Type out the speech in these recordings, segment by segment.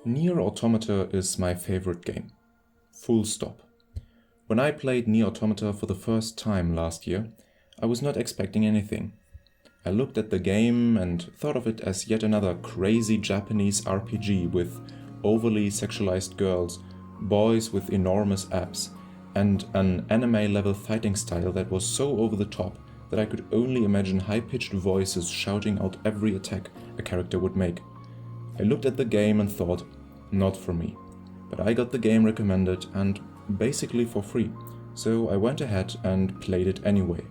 NieR Automata is my favorite game. Full stop. When I played NieR Automata for the first time last year, I was not expecting anything. I looked at the game and thought of it as yet another crazy Japanese RPG with overly sexualized girls, boys with enormous abs, and an anime-level fighting style that was so over the top that I could only imagine high-pitched voices shouting out every attack a character would make. I looked at the game and thought, not for me. But I got the game recommended and basically for free, so I went ahead and played it anyway.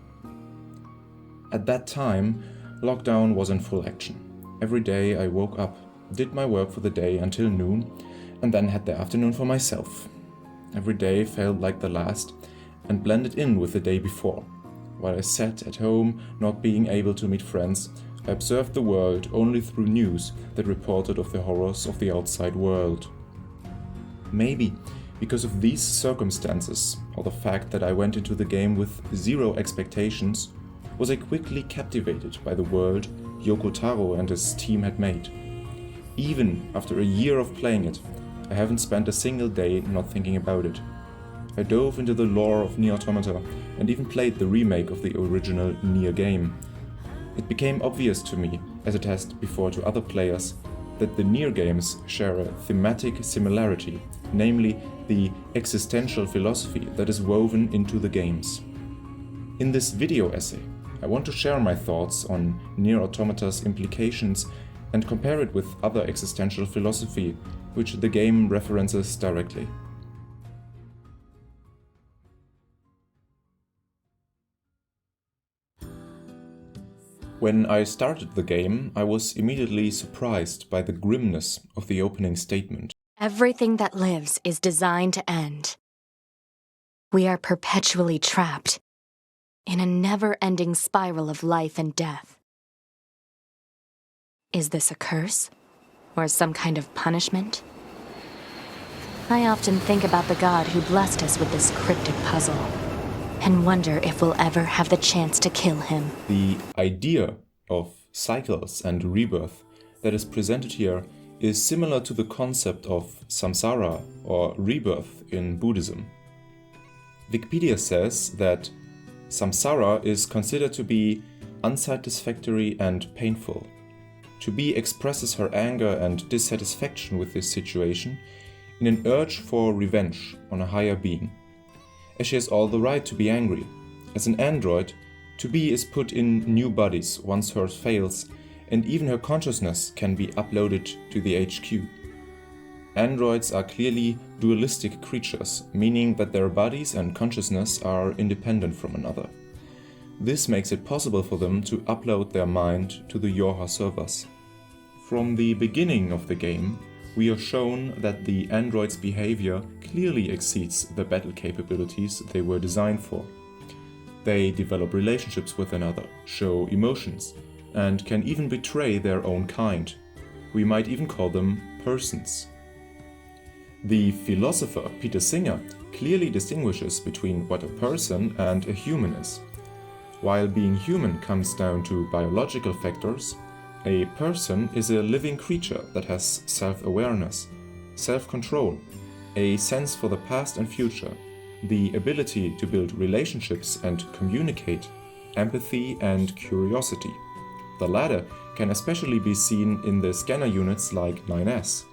At that time, lockdown was in full action. Every day I woke up, did my work for the day until noon, and then had the afternoon for myself. Every day felt like the last and blended in with the day before. While I sat at home, not being able to meet friends, I observed the world only through news that reported of the horrors of the outside world. Maybe because of these circumstances, or the fact that I went into the game with zero expectations, was I quickly captivated by the world Yoko Taro and his team had made. Even after a year of playing it, I haven't spent a single day not thinking about it. I dove into the lore of NieR Automata and even played the remake of the original NieR game. It became obvious to me, as it has before to other players, that the NieR games share a thematic similarity, namely the existential philosophy that is woven into the games. In this video essay, I want to share my thoughts on NieR Automata's implications and compare it with other existential philosophy, which the game references directly. When I started the game, I was immediately surprised by the grimness of the opening statement. Everything that lives is designed to end. We are perpetually trapped in a never-ending spiral of life and death. Is this a curse? Or some kind of punishment? I often think about the God who blessed us with this cryptic puzzle, and wonder if we'll ever have the chance to kill him. The idea of cycles and rebirth that is presented here is similar to the concept of samsara or rebirth in Buddhism. Wikipedia says that samsara is considered to be unsatisfactory and painful. To be expresses her anger and dissatisfaction with this situation in an urge for revenge on a higher being. As she has all the right to be angry. As an android, to be is put in new bodies once hers fails, and even her consciousness can be uploaded to the HQ. Androids are clearly dualistic creatures, meaning that their bodies and consciousness are independent from another. This makes it possible for them to upload their mind to the Yorha servers. From the beginning of the game, we are shown that the android's behavior clearly exceeds the battle capabilities they were designed for. They develop relationships with another, show emotions, and can even betray their own kind. We might even call them persons. The philosopher Peter Singer clearly distinguishes between what a person and a human is. While being human comes down to biological factors, a person is a living creature that has self-awareness, self-control, a sense for the past and future, the ability to build relationships and communicate, empathy and curiosity. The latter can especially be seen in the scanner units like NieR.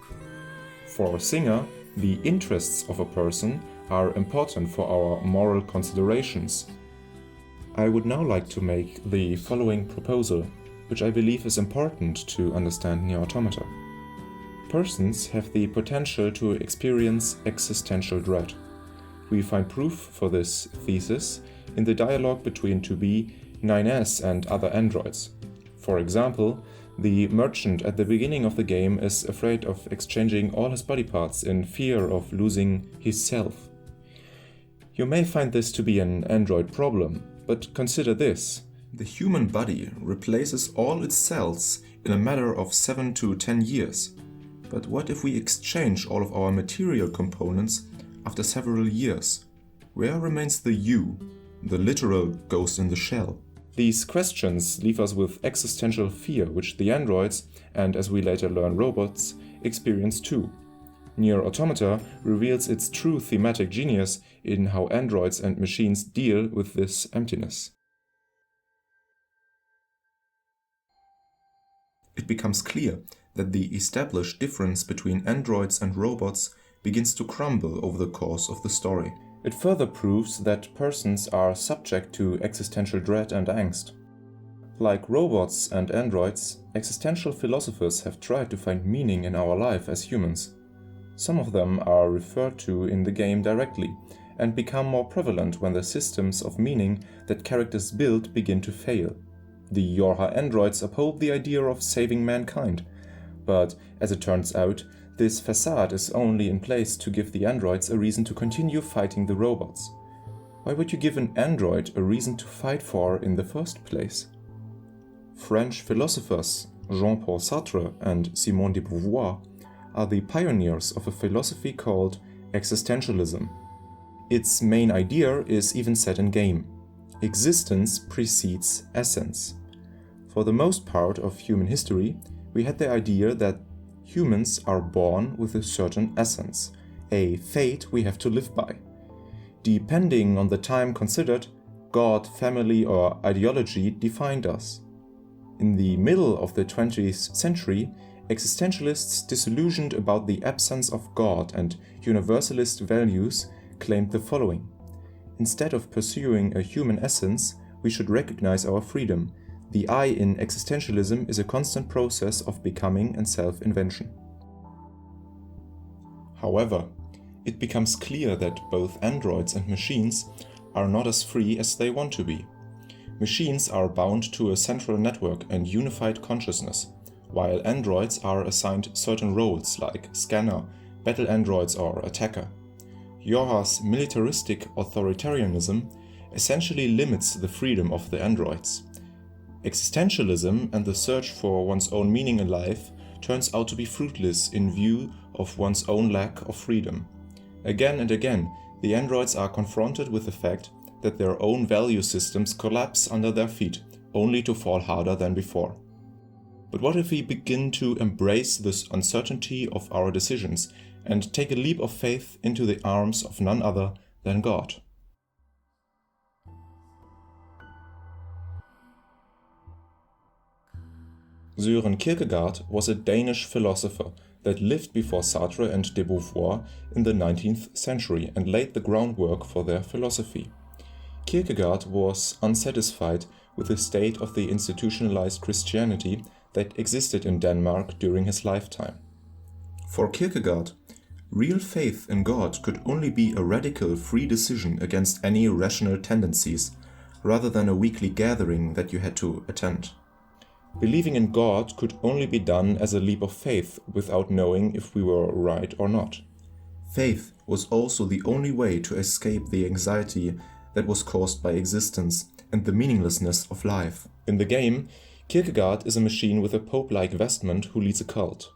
For Singer, the interests of a person are important for our moral considerations. I would now like to make the following proposal, which I believe is important to understand NieR Automata. Persons have the potential to experience existential dread. We find proof for this thesis in the dialogue between 2B, NieR and other androids. For example, the merchant at the beginning of the game is afraid of exchanging all his body parts in fear of losing his self. You may find this to be an android problem, but consider this. The human body replaces all its cells in a matter of 7 to 10 years. But what if we exchange all of our material components after several years? Where remains the you, the literal ghost in the shell? These questions leave us with existential fear, which the androids, and as we later learn robots, experience too. NieR Automata reveals its true thematic genius in how androids and machines deal with this emptiness. It becomes clear that the established difference between androids and robots begins to crumble over the course of the story. It further proves that persons are subject to existential dread and angst. Like robots and androids, existential philosophers have tried to find meaning in our life as humans. Some of them are referred to in the game directly, and become more prevalent when the systems of meaning that characters build begin to fail. The Yorha androids uphold the idea of saving mankind, but as it turns out, this facade is only in place to give the androids a reason to continue fighting the robots. Why would you give an android a reason to fight for in the first place? French philosophers Jean-Paul Sartre and Simone de Beauvoir are the pioneers of a philosophy called existentialism. Its main idea is even set in game. Existence precedes essence. For the most part of human history, we had the idea that humans are born with a certain essence, a fate we have to live by. Depending on the time considered, God, family, or ideology defined us. In the middle of the 20th century, existentialists disillusioned about the absence of God and universalist values claimed the following: instead of pursuing a human essence, we should recognize our freedom. The I in existentialism is a constant process of becoming and self-invention. However, it becomes clear that both androids and machines are not as free as they want to be. Machines are bound to a central network and unified consciousness, while androids are assigned certain roles like scanner, battle androids, or attacker. Yorha's militaristic authoritarianism essentially limits the freedom of the androids. Existentialism and the search for one's own meaning in life turns out to be fruitless in view of one's own lack of freedom. Again and again, the androids are confronted with the fact that their own value systems collapse under their feet, only to fall harder than before. But what if we begin to embrace this uncertainty of our decisions and take a leap of faith into the arms of none other than God? Søren Kierkegaard was a Danish philosopher that lived before Sartre and de Beauvoir in the 19th century and laid the groundwork for their philosophy. Kierkegaard was unsatisfied with the state of the institutionalized Christianity that existed in Denmark during his lifetime. For Kierkegaard, real faith in God could only be a radical free decision against any rational tendencies, rather than a weekly gathering that you had to attend. Believing in God could only be done as a leap of faith without knowing if we were right or not. Faith was also the only way to escape the anxiety that was caused by existence and the meaninglessness of life. In the game, Kierkegaard is a machine with a pope-like vestment who leads a cult.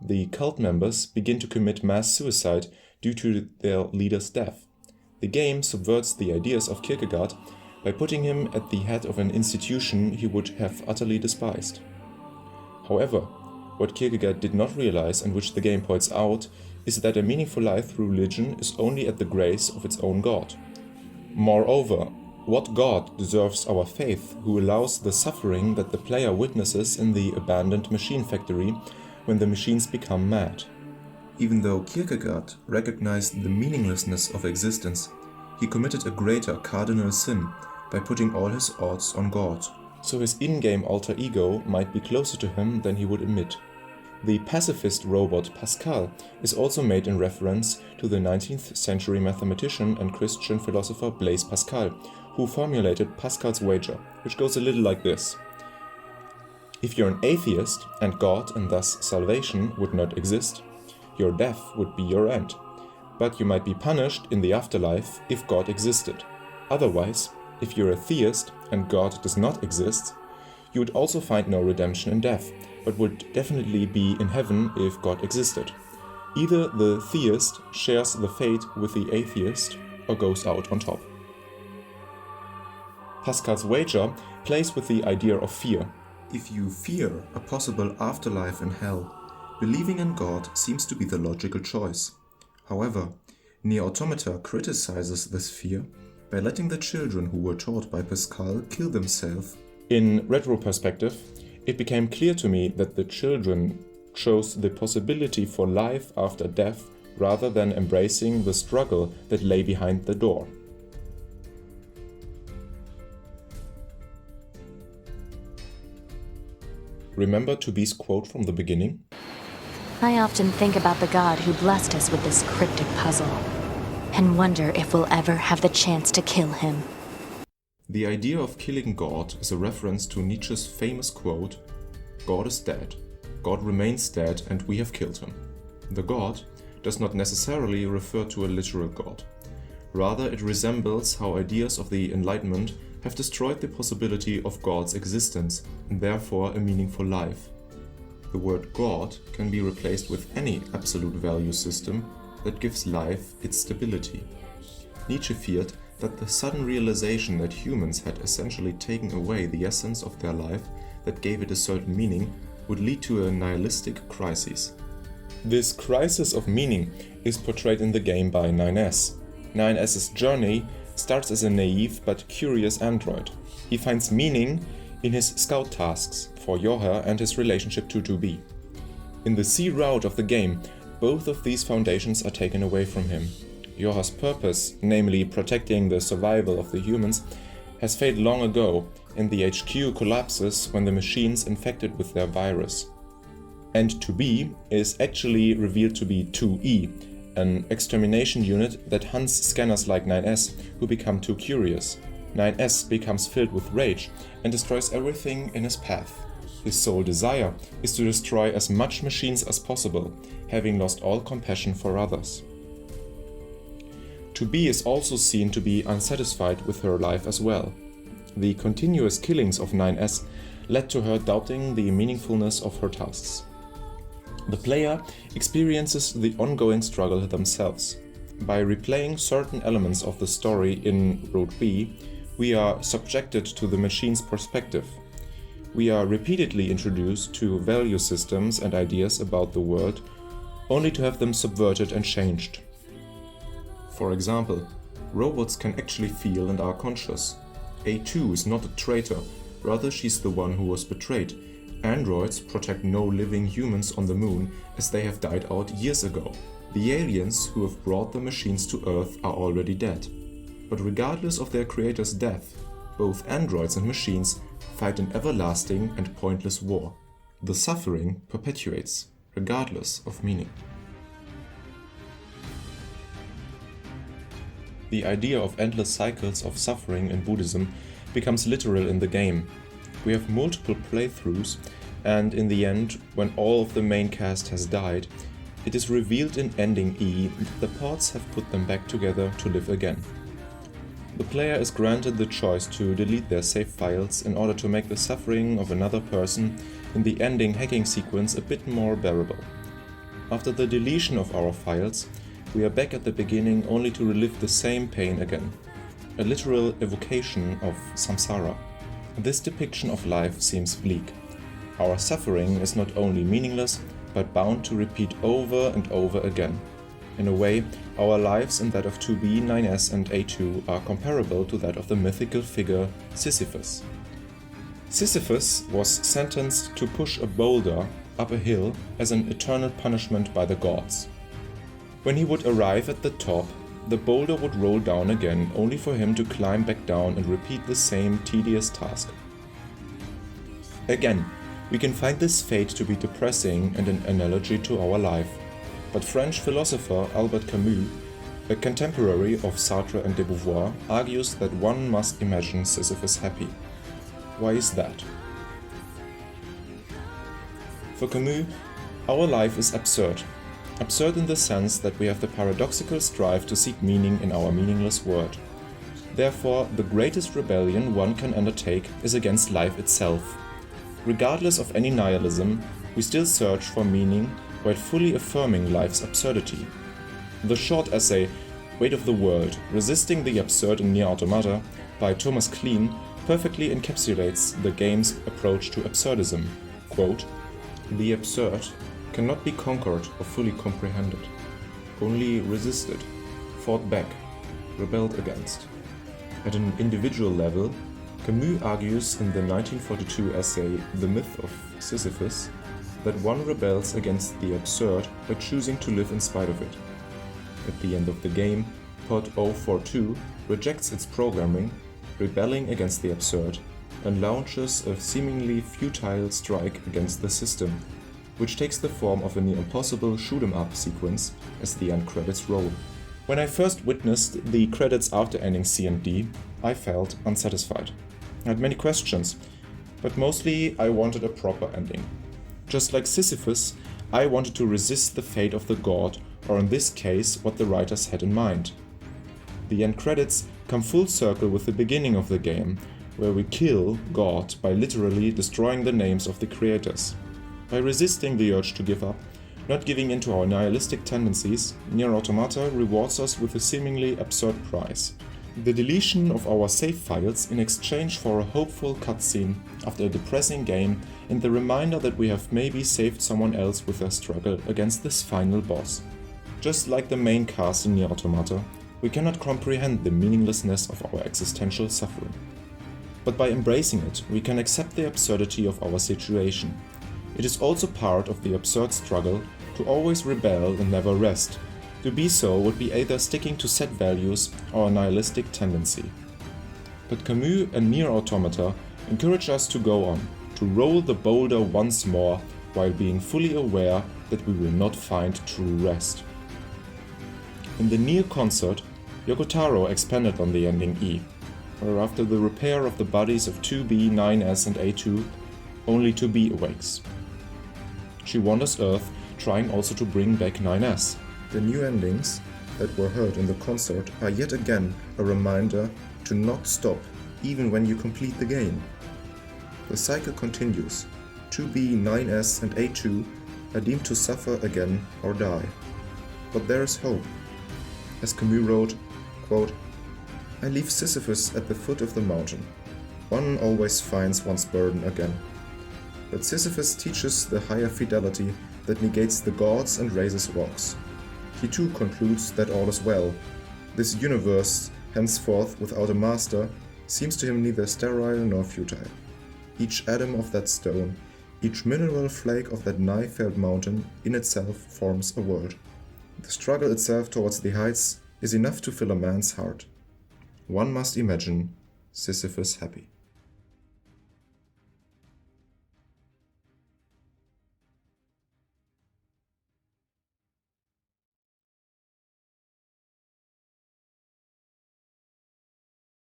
The cult members begin to commit mass suicide due to their leader's death. The game subverts the ideas of Kierkegaard by putting him at the head of an institution he would have utterly despised. However, what Kierkegaard did not realize, and which the game points out, is that a meaningful life through religion is only at the grace of its own God. Moreover, what God deserves our faith who allows the suffering that the player witnesses in the abandoned machine factory when the machines become mad? Even though Kierkegaard recognized the meaninglessness of existence, he committed a greater cardinal sin by putting all his odds on God, so his in-game alter ego might be closer to him than he would admit. The pacifist robot Pascal is also made in reference to the 19th century mathematician and Christian philosopher Blaise Pascal, who formulated Pascal's wager, which goes a little like this. If you're an atheist and God and thus salvation would not exist, your death would be your end. But you might be punished in the afterlife if God existed. Otherwise, if you're a theist and God does not exist, you would also find no redemption in death, but would definitely be in heaven if God existed. Either the theist shares the fate with the atheist or goes out on top. Pascal's wager plays with the idea of fear. If you fear a possible afterlife in hell, Believing in God seems to be the logical choice. However, NieR Automata criticizes this fear by letting the children who were taught by Pascal kill themselves. In retrospective, it became clear to me that the children chose the possibility for life after death rather than embracing the struggle that lay behind the door. Remember Toby's quote from the beginning? I often think about the God who blessed us with this cryptic puzzle, and wonder if we'll ever have the chance to kill him. The idea of killing God is a reference to Nietzsche's famous quote, "God is dead, God remains dead, and we have killed him." The God does not necessarily refer to a literal God. Rather, it resembles how ideas of the Enlightenment have destroyed the possibility of God's existence, and therefore a meaningful life. The word God can be replaced with any absolute value system that gives life its stability. Nietzsche feared that the sudden realization that humans had essentially taken away the essence of their life that gave it a certain meaning would lead to a nihilistic crisis. This crisis of meaning is portrayed in the game by NieR. NieR's journey starts as a naive but curious android. He finds meaning in his scout tasks for Yoher and his relationship to 2B. In the C route of the game, both of these foundations are taken away from him. Yoher's purpose, namely protecting the survival of the humans, has failed long ago, and the HQ collapses when the machines infected with their virus. And 2B is actually revealed to be 2E, an extermination unit that hunts scanners like NieR who become too curious. NieR becomes filled with rage and destroys everything in his path. His sole desire is to destroy as much machines as possible, having lost all compassion for others. 2B is also seen to be unsatisfied with her life as well. The continuous killings of NieR led to her doubting the meaningfulness of her tasks. The player experiences the ongoing struggle themselves. By replaying certain elements of the story in Route B, we are subjected to the machine's perspective. We are repeatedly introduced to value systems and ideas about the world, only to have them subverted and changed. For example, robots can actually feel and are conscious. A2 is not a traitor, rather she's the one who was betrayed. Androids protect no living humans on the moon, as they have died out years ago. The aliens who have brought the machines to Earth are already dead. But regardless of their creator's death, both androids and machines fight an everlasting and pointless war. The suffering perpetuates, regardless of meaning. The idea of endless cycles of suffering in Buddhism becomes literal in the game. We have multiple playthroughs, and in the end, when all of the main cast has died, it is revealed in Ending E that the parts have put them back together to live again. The player is granted the choice to delete their save files in order to make the suffering of another person in the ending hacking sequence a bit more bearable. After the deletion of our files, we are back at the beginning only to relive the same pain again. A literal evocation of samsara. This depiction of life seems bleak. Our suffering is not only meaningless, but bound to repeat over and over again. In a way, our lives and that of 2B, NieR and A2 are comparable to that of the mythical figure Sisyphus. Sisyphus was sentenced to push a boulder up a hill as an eternal punishment by the gods. When he would arrive at the top, the boulder would roll down again, only for him to climb back down and repeat the same tedious task. Again, we can find this fate to be depressing and an analogy to our life. But French philosopher Albert Camus, a contemporary of Sartre and de Beauvoir, argues that one must imagine Sisyphus happy. Why is that? For Camus, our life is absurd. Absurd in the sense that we have the paradoxical strive to seek meaning in our meaningless world. Therefore, the greatest rebellion one can undertake is against life itself. Regardless of any nihilism, we still search for meaning while fully affirming life's absurdity. The short essay, Weight of the World, Resisting the Absurd in NieR Automata, by Thomas Klein, perfectly encapsulates the game's approach to absurdism. Quote, "The absurd cannot be conquered or fully comprehended, only resisted, fought back, rebelled against. At an individual level, Camus argues in the 1942 essay The Myth of Sisyphus that one rebels against the absurd by choosing to live in spite of it. At the end of the game, Pod 042 rejects its programming, rebelling against the absurd, and launches a seemingly futile strike against the system, which takes the form of a near impossible shoot-'em-up sequence as the end credits roll. When I first witnessed the credits after ending C and D, I felt unsatisfied. I had many questions, but mostly I wanted a proper ending. Just like Sisyphus, I wanted to resist the fate of the god, or in this case, what the writers had in mind. The end credits come full circle with the beginning of the game, where we kill God by literally destroying the names of the creators. By resisting the urge to give up, not giving in to our nihilistic tendencies, NieR Automata rewards us with a seemingly absurd prize: the deletion of our save files in exchange for a hopeful cutscene after a depressing game, and the reminder that we have maybe saved someone else with their struggle against this final boss. Just like the main cast in NieR Automata, we cannot comprehend the meaninglessness of our existential suffering. But by embracing it, we can accept the absurdity of our situation. It is also part of the absurd struggle to always rebel and never rest. To be so would be either sticking to set values or a nihilistic tendency. But Camus and NieR Automata encourage us to go on, to roll the boulder once more while being fully aware that we will not find true rest. In the NieR concert, Yoko Taro expanded on the ending E, where after the repair of the bodies of 2B, 9S and A2, only 2B awakes. She wanders Earth, trying also to bring back 9S. The new endings that were heard in the concert are yet again a reminder to not stop even when you complete the game. The cycle continues. 2B, 9S and A2 are deemed to suffer again or die. But there is hope. As Camus wrote, quote, "I leave Sisyphus at the foot of the mountain. One always finds one's burden again. But Sisyphus teaches the higher fidelity that negates the gods and raises rocks. He too concludes that all is well. This universe, henceforth without a master, seems to him neither sterile nor futile. Each atom of that stone, each mineral flake of that nigh-felled mountain in itself forms a world. The struggle itself towards the heights is enough to fill a man's heart. One must imagine Sisyphus happy."